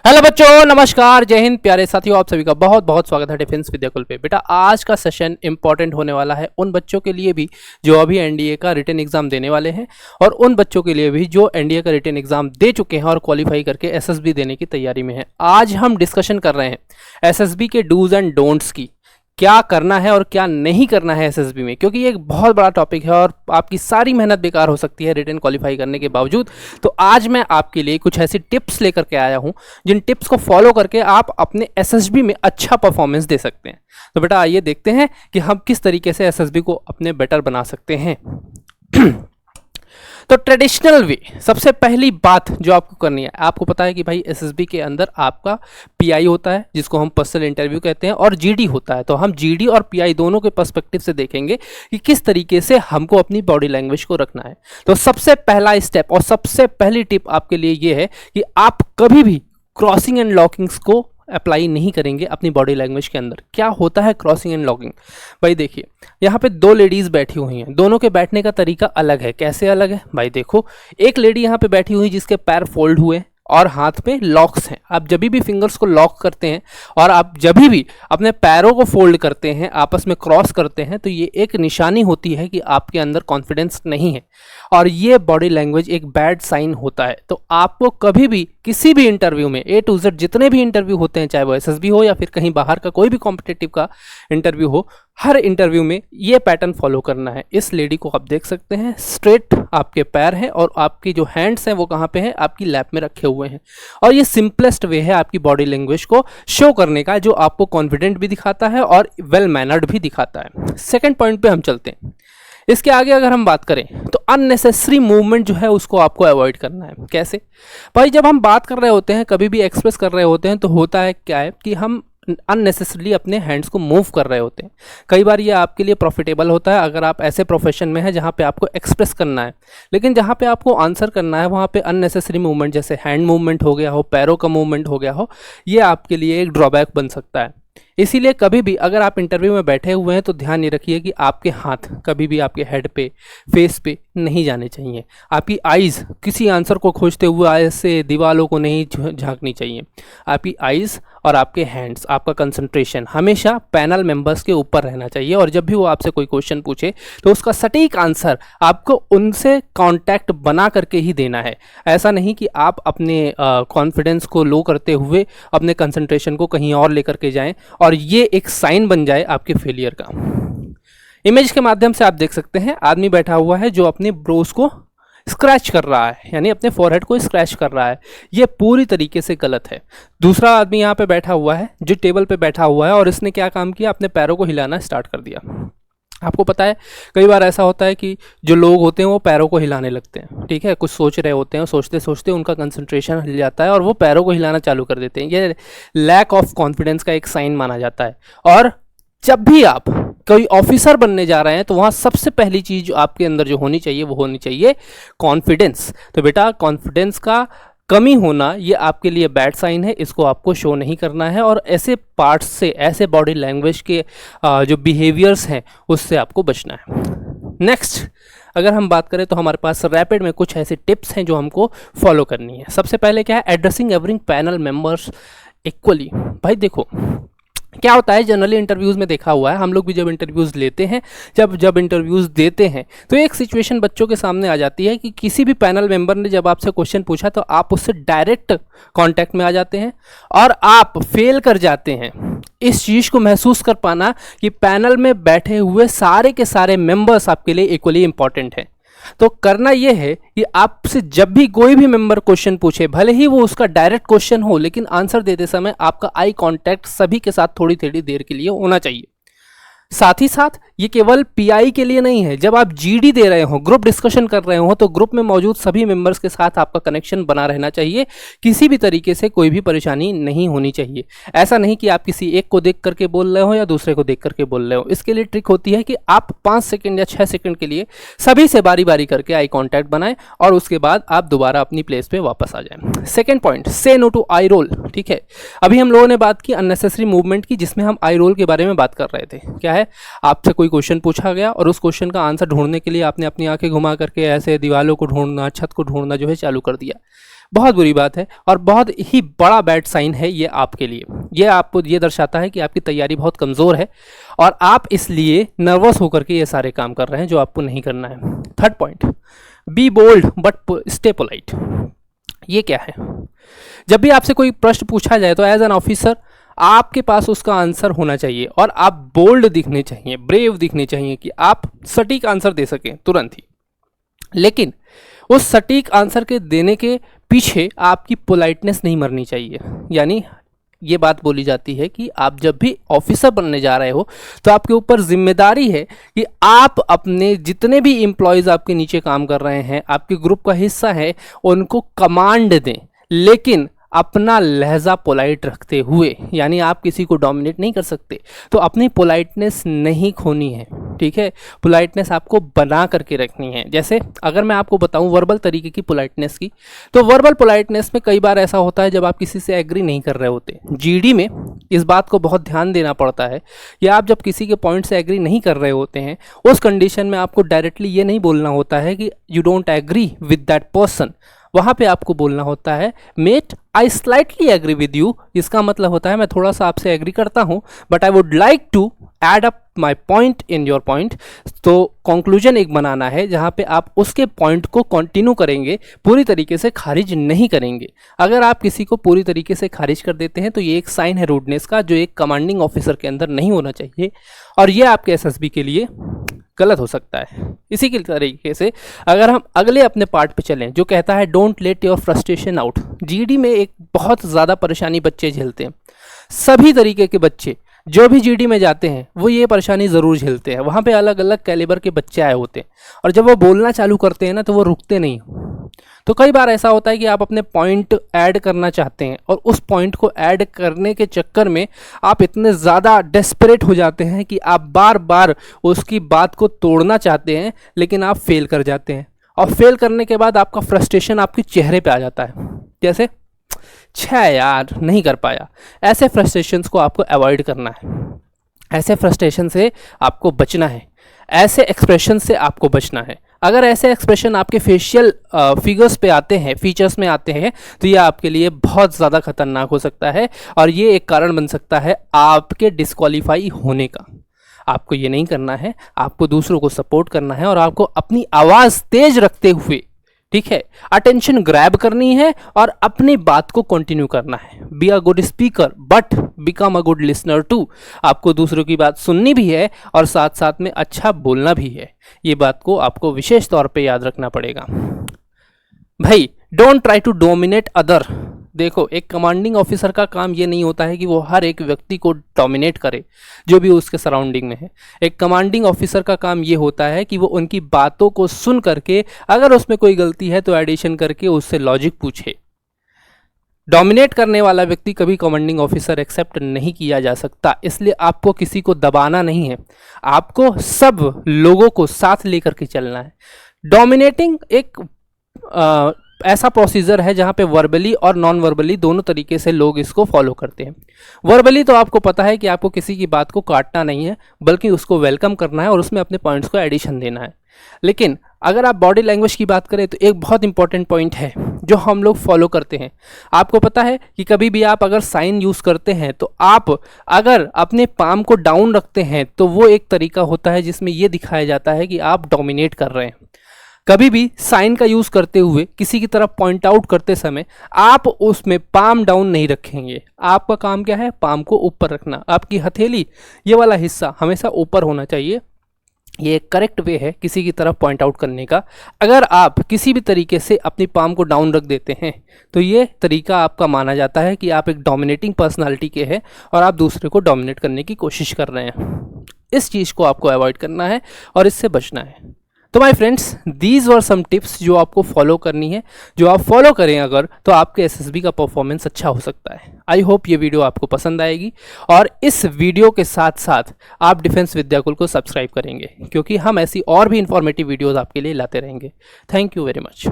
Hello बच्चों, नमस्कार, जय हिंद। प्यारे साथियों, आप सभी का बहुत बहुत स्वागत है डिफेंस विद्याकुल पे। बेटा, आज का सेशन इंपॉर्टेंट होने वाला है उन बच्चों के लिए भी जो अभी एनडीए का रिटन एग्जाम देने वाले हैं और उन बच्चों के लिए भी जो एनडीए का रिटन एग्जाम दे चुके हैं और क्वालिफाई करके एसएसबी देने की तैयारी में है। आज हम डिस्कशन कर रहे हैं एसएसबी के डूज एंड डोंट्स की, क्या करना है और क्या नहीं करना है एसएसबी में, क्योंकि ये एक बहुत बड़ा टॉपिक है और आपकी सारी मेहनत बेकार हो सकती है रिटन क्वालिफाई करने के बावजूद। तो आज मैं आपके लिए कुछ ऐसी टिप्स लेकर के आया हूं जिन टिप्स को फॉलो करके आप अपने एसएसबी में अच्छा परफॉर्मेंस दे सकते हैं। तो बेटा आइए देखते हैं कि हम किस तरीके से एसएसबी को अपने बेटर बना सकते हैं। तो ट्रेडिशनल वे, सबसे पहली बात जो आपको करनी है, आपको पता है कि भाई एसएसबी के अंदर आपका पीआई होता है जिसको हम पर्सनल इंटरव्यू कहते हैं और जीडी होता है। तो हम जीडी और पीआई दोनों के पर्सपेक्टिव से देखेंगे कि किस तरीके से हमको अपनी बॉडी लैंग्वेज को रखना है। तो सबसे पहला स्टेप और सबसे पहली टिप आपके लिए ये है कि आप कभी भी क्रॉसिंग एंड लॉकिंग्स को अप्लाई नहीं करेंगे अपनी बॉडी लैंग्वेज के अंदर। क्या होता है क्रॉसिंग एंड लॉकिंग? भाई देखिए, यहाँ पे दो लेडीज बैठी हुई हैं, दोनों के बैठने का तरीका अलग है। कैसे अलग है भाई? देखो, एक लेडी यहाँ पे बैठी हुई जिसके पैर फोल्ड हुए और हाथ पे लॉक्स हैं। आप जब भी फिंगर्स को लॉक करते हैं और आप जब भी अपने पैरों को फोल्ड करते हैं, आपस में क्रॉस करते हैं, तो ये एक निशानी होती है कि आपके अंदर कॉन्फिडेंस नहीं है और ये बॉडी लैंग्वेज एक बैड साइन होता है। तो आपको कभी भी किसी भी इंटरव्यू में, ए टू जेड जितने भी इंटरव्यू होते हैं, चाहे वो एसएसबी हो या फिर कहीं बाहर का कोई भी कॉम्पिटिटिव का इंटरव्यू हो, हर इंटरव्यू में ये पैटर्न फॉलो करना है। इस लेडी को आप देख सकते हैं, स्ट्रेट आपके पैर हैं और आपकी जो हैंड्स हैं वो कहाँ पे हैं? आपकी लैप में रखे हुए हैं। और ये सिंपलेस्ट वे है आपकी बॉडी लैंग्वेज को शो करने का, जो आपको कॉन्फिडेंट भी दिखाता है और वेल मैनर्ड भी दिखाता है। सेकेंड पॉइंट पे हम चलते हैं। इसके आगे अगर हम बात करें तो अननेसेसरी मूवमेंट जो है उसको आपको अवॉइड करना है। कैसे भाई? जब हम बात कर रहे होते हैं, कभी भी एक्सप्रेस कर रहे होते हैं, तो होता है क्या है कि हम अननेसेसरली अपने हैंड्स को मूव कर रहे होते हैं। कई बार ये आपके लिए प्रॉफिटेबल होता है अगर आप ऐसे प्रोफेशन में हैं जहाँ पे आपको एक्सप्रेस करना है, लेकिन जहाँ पे आपको आंसर करना है वहाँ पे अननेसेसरी मूवमेंट, जैसे हैंड मूवमेंट हो गया हो, पैरों का मूवमेंट हो गया हो, ये आपके लिए एक ड्रॉबैक बन सकता है। इसीलिए कभी भी अगर आप इंटरव्यू में बैठे हुए हैं तो ध्यान ये रखिए कि आपके हाथ कभी भी आपके हेड पे, फेस पे नहीं जाने चाहिए। आपकी आइज़ किसी आंसर को खोजते हुए ऐसे दीवालों को नहीं झांकनी चाहिए। आपकी आइज़ और आपके हैंड्स, आपका कंसंट्रेशन हमेशा पैनल मेंबर्स के ऊपर रहना चाहिए और जब भी वो आपसे कोई क्वेश्चन पूछे तो उसका सटीक आंसर आपको उनसे कांटेक्ट बना करके ही देना है। ऐसा नहीं कि आप अपने कॉन्फिडेंस को लो करते हुए अपने कंसंट्रेशन को कहीं और लेकर के जाएं और ये एक साइन बन जाए आपके फेलियर का। इमेज के माध्यम से आप देख सकते हैं, आदमी बैठा हुआ है जो अपने ब्रोस को स्क्रैच कर रहा है, यानी अपने फॉरहेड को स्क्रैच कर रहा है। ये पूरी तरीके से गलत है। दूसरा आदमी यहाँ पे बैठा हुआ है जो टेबल पे बैठा हुआ है और इसने क्या काम किया? अपने पैरों को हिलाना स्टार्ट कर दिया। आपको पता है कई बार ऐसा होता है कि जो लोग होते हैं वो पैरों को हिलाने लगते हैं, ठीक है, कुछ सोच रहे होते हैं, सोचते सोचते उनका कंसंट्रेशन हिल जाता है और वो पैरों को हिलाना चालू कर देते हैं। ये लैक ऑफ कॉन्फिडेंस का एक साइन माना जाता है। और जब भी आप कोई ऑफिसर बनने जा रहे हैं तो वहाँ सबसे पहली चीज आपके अंदर जो होनी चाहिए वो होनी चाहिए कॉन्फिडेंस। तो बेटा, कॉन्फिडेंस का कमी होना ये आपके लिए बैड साइन है, इसको आपको शो नहीं करना है और ऐसे पार्ट्स से, ऐसे बॉडी लैंग्वेज के जो बिहेवियर्स हैं उससे आपको बचना है। नेक्स्ट अगर हम बात करें तो हमारे पास रैपिड में कुछ ऐसे टिप्स हैं जो हमको फॉलो करनी है। सबसे पहले क्या है? Addressing every panel members equally. भाई देखो, क्या होता है, जनरली इंटरव्यूज़ में देखा हुआ है, हम लोग भी जब इंटरव्यूज़ लेते हैं, जब इंटरव्यूज़ देते हैं तो एक सिचुएशन बच्चों के सामने आ जाती है कि किसी भी पैनल मेंबर ने जब आपसे क्वेश्चन पूछा तो आप उससे डायरेक्ट कांटेक्ट में आ जाते हैं और आप फेल कर जाते हैं। इस चीज़ को महसूस कर पाना कि पैनल में बैठे हुए सारे के सारे मेंबर्स आपके लिए इक्वली इंपॉर्टेंट हैं। तो करना यह है कि आपसे जब भी कोई भी मेंबर क्वेश्चन पूछे, भले ही वो उसका डायरेक्ट क्वेश्चन हो, लेकिन आंसर देते समय आपका आई कांटेक्ट सभी के साथ थोड़ी थोड़ी देर के लिए होना चाहिए। साथ ही साथ ये केवल पीआई के लिए नहीं है, जब आप जीडी दे रहे हो, ग्रुप डिस्कशन कर रहे हो, तो ग्रुप में मौजूद सभी मेंबर्स के साथ आपका कनेक्शन बना रहना चाहिए। किसी भी तरीके से कोई भी परेशानी नहीं होनी चाहिए। ऐसा नहीं कि आप किसी एक को देख करके बोल रहे हो या दूसरे को देख करके बोल रहे हो। इसके लिए ट्रिक होती है कि आप 5 सेकंड या 6 सेकंड के लिए सभी से बारी बारी करके आई कॉन्टैक्ट बनाएं और उसके बाद आप दोबारा अपनी प्लेस पे वापस आ जाएं। सेकेंड पॉइंट, से नो टू आई रोल। ठीक है, अभी हम लोगों ने बात की अननेसेसरी मूवमेंट की, जिसमें हम आई रोल के बारे में बात कर रहे थे। क्या है, आपसे कोई क्वेश्चन पूछा गया और उस क्वेश्चन का आंसर ढूंढने के लिए आपने अपनी आंखें घुमा करके ऐसे दीवालों को ढूंढना, छत को ढूंढना जो है चालू कर दिया। बहुत बुरी बात है और बहुत ही बड़ा बैड साइन है ये आपके लिए। ये आपको ये दर्शाता है कि आपकी तैयारी बहुत कमज़ोर है और आप इसलिए नर्वस होकर के ये सारे काम कर रहे हैं जो आपको नहीं करना है। Third point, be bold but stay polite. ये क्या है? जब भी आपसे कोई प्रश्न पूछा जाए तो एज एन ऑफिसर आपके पास उसका आंसर होना चाहिए और आप बोल्ड दिखने चाहिए, ब्रेव दिखने चाहिए कि आप सटीक आंसर दे सकें तुरंत ही। लेकिन उस सटीक आंसर के देने के पीछे आपकी पोलाइटनेस नहीं मरनी चाहिए। यानी ये बात बोली जाती है कि आप जब भी ऑफिसर बनने जा रहे हो तो आपके ऊपर जिम्मेदारी है कि आप अपने जितने भी एम्प्लॉयज़ आपके नीचे काम कर रहे हैं, आपके ग्रुप का हिस्सा है, उनको कमांड दें, लेकिन अपना लहजा पोलाइट रखते हुए। यानी आप किसी को डोमिनेट नहीं कर सकते, तो अपनी पोलाइटनेस नहीं खोनी है, ठीक है। पोलाइटनेस आपको बना करके रखनी है। जैसे अगर मैं आपको बताऊं वर्बल तरीके की पोलाइटनेस की, तो वर्बल पोलाइटनेस में कई बार ऐसा होता है जब आप किसी से एग्री नहीं कर रहे होते। जीडी में इस बात को बहुत ध्यान देना पड़ता है कि आप जब किसी के पॉइंट से एग्री नहीं कर रहे होते हैं, उस कंडीशन में आपको डायरेक्टली ये नहीं बोलना होता है कि you don't agree with that person. वहाँ पे आपको बोलना होता है मेट I slightly agree with you. इसका मतलब होता है मैं थोड़ा सा आपसे एग्री करता हूँ, but I would like to add up my point in your point. तो कंक्लूजन एक बनाना है जहाँ पे आप उसके पॉइंट को कंटिन्यू करेंगे, पूरी तरीके से खारिज नहीं करेंगे। अगर आप किसी को पूरी तरीके से खारिज कर देते हैं तो ये एक साइन है रूडनेस का, जो एक कमांडिंग ऑफिसर के अंदर नहीं होना चाहिए और ये आपके एसएसबी के लिए गलत हो सकता है। इसी के तरीके से अगर हम अगले अपने पार्ट पे चलें जो कहता है don't let your frustration out. GD में एक बहुत ज़्यादा परेशानी बच्चे झेलते हैं। सभी तरीके के बच्चे जो भी जीडी में जाते हैं वो ये परेशानी ज़रूर झेलते हैं। वहाँ पे अलग अलग कैलिबर के बच्चे आए होते हैं और जब वो बोलना चालू करते हैं ना तो वो रुकते नहीं। तो कई बार ऐसा होता है कि आप अपने पॉइंट ऐड करना चाहते हैं और उस पॉइंट को ऐड करने के चक्कर में आप इतने ज़्यादा डेस्परेट हो जाते हैं कि आप बार बार उसकी बात को तोड़ना चाहते हैं, लेकिन आप फेल कर जाते हैं। और फेल करने के बाद आपका फ्रस्ट्रेशन आपके चेहरे पे आ जाता है, जैसे छः यार नहीं कर पाया। ऐसे फ्रस्ट्रेशंस को आपको अवॉइड करना है, ऐसे फ्रस्ट्रेशन से आपको बचना है, ऐसे एक्सप्रेशन से आपको बचना है। अगर ऐसे एक्सप्रेशन आपके फेशियल फिगर्स पे आते हैं, फीचर्स में आते हैं, तो ये आपके लिए बहुत ज़्यादा खतरनाक हो सकता है और ये एक कारण बन सकता है आपके डिस्क्वालीफाई होने का। आपको ये नहीं करना है, आपको दूसरों को सपोर्ट करना है और आपको अपनी आवाज़ तेज रखते हुए, ठीक है, अटेंशन ग्रैब करनी है और अपनी बात को कंटिन्यू करना है। Be a good speaker but become a good listener too. आपको दूसरों की बात सुननी भी है और साथ साथ में अच्छा बोलना भी है। ये बात को आपको विशेष तौर पे याद रखना पड़ेगा। भाई don't try to dominate other. देखो, एक कमांडिंग ऑफिसर का काम ये नहीं होता है कि वो हर एक व्यक्ति को डोमिनेट करे जो भी उसके सराउंडिंग में है। एक कमांडिंग ऑफिसर का काम ये होता है कि वो उनकी बातों को सुन करके अगर उसमें कोई गलती है तो एडिशन करके उससे लॉजिक पूछे। डोमिनेट करने वाला व्यक्ति कभी कमांडिंग ऑफिसर एक्सेप्ट नहीं किया जा सकता। इसलिए आपको किसी को दबाना नहीं है, आपको सब लोगों को साथ लेकर के चलना है। डोमिनेटिंग एक ऐसा प्रोसीजर है जहाँ पे वर्बली और नॉन वर्बली दोनों तरीके से लोग इसको फॉलो करते हैं। वर्बली तो आपको पता है कि आपको किसी की बात को काटना नहीं है, बल्कि उसको वेलकम करना है और उसमें अपने पॉइंट्स को एडिशन देना है। लेकिन अगर आप बॉडी लैंग्वेज की बात करें तो एक बहुत इंपॉर्टेंट पॉइंट है जो हम लोग फॉलो करते हैं। आपको पता है कि कभी भी आप अगर साइन यूज़ करते हैं तो आप अगर अपने पाम को डाउन रखते हैं तो वो एक तरीका होता है जिसमें ये दिखाया जाता है कि आप डोमिनेट कर रहे हैं। कभी भी साइन का यूज़ करते हुए किसी की तरफ पॉइंट आउट करते समय आप उसमें पाम डाउन नहीं रखेंगे। आपका काम क्या है? पाम को ऊपर रखना। आपकी हथेली ये वाला हिस्सा हमेशा ऊपर होना चाहिए। ये एक करेक्ट वे है किसी की तरफ पॉइंट आउट करने का। अगर आप किसी भी तरीके से अपनी पाम को डाउन रख देते हैं तो ये तरीका आपका माना जाता है कि आप एक डोमिनेटिंग पर्सनालिटी के हैं और आप दूसरे को डोमिनेट करने की कोशिश कर रहे हैं। इस चीज़ को आपको अवॉइड करना है और इससे बचना है। तो my friends, these were some tips जो आपको फॉलो करनी है। जो आप फॉलो करें अगर तो आपके एसएसबी का परफॉर्मेंस अच्छा हो सकता है। आई होप ये वीडियो आपको पसंद आएगी और इस वीडियो के साथ साथ आप डिफेंस विद्याकुल को सब्सक्राइब करेंगे, क्योंकि हम ऐसी और भी इंफॉर्मेटिव वीडियोज़ आपके लिए लाते रहेंगे। Thank you very much.